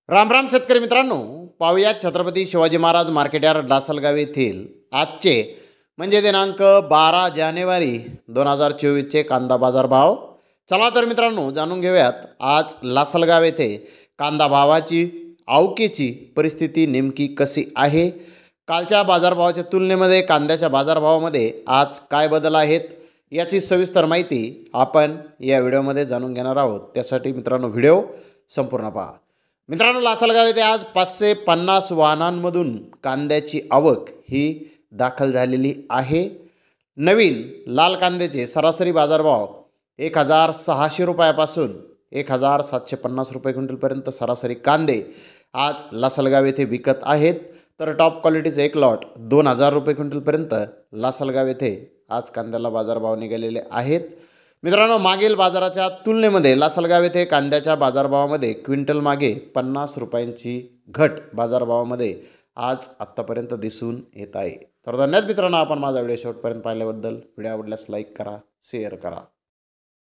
राम राम शेतकरी मित्रांनो, पाहूया छत्रपती शिवाजी महाराज मार्केट यार्ड लासलगाव येथील आजचे म्हणजे दिनांक 12 जानेवारी 2024चे कांदा बाजार भाव. चला तर मित्रांनो जाणून घेऊयात आज लासलगाव येथे कांदा भावाची आवकेची परिस्थिती नेमकी कशी आहे. कालच्या बाजारभावाच्या तुलनेमध्ये कांद्याच्या बाजारभावामध्ये आज काय बदल आहेत याची सविस्तर माहिती आपण या व्हिडिओमध्ये जाणून घेणार आहोत. त्यासाठी मित्रांनो व्हिडिओ संपूर्ण पहा. मित्रांनो, लासलगाव येथे आज 550 वाहनांमधून कांद्याची आवक ही दाखल झालेली आहे. नवीन लाल कांद्याचे सरासरी बाजारभाव 1600 रुपयापासून 1750 रुपये क्विंटलपर्यंत सरासरी कांदे आज लासलगाव येथे विकत आहेत. तर टॉप क्वालिटीचे एक लॉट 2000 रुपये क्विंटलपर्यंत लासलगाव येथे आज कांद्याला बाजारभाव निघालेले आहेत. मित्रांनो, मागील बाजाराच्या तुलनेमध्ये लासलगाव येथे कांद्याच्या बाजारभावामध्ये क्विंटल मागे 50 रुपयांची घट बाजारभावामध्ये आज आत्तापर्यंत दिसून येत आहे. तर धन्यवाद मित्रांनो, आपण माझा व्हिडिओ शेवटपर्यंत पाहिल्याबद्दल. व्हिडिओ आवडल्यास लाईक करा, शेअर करा.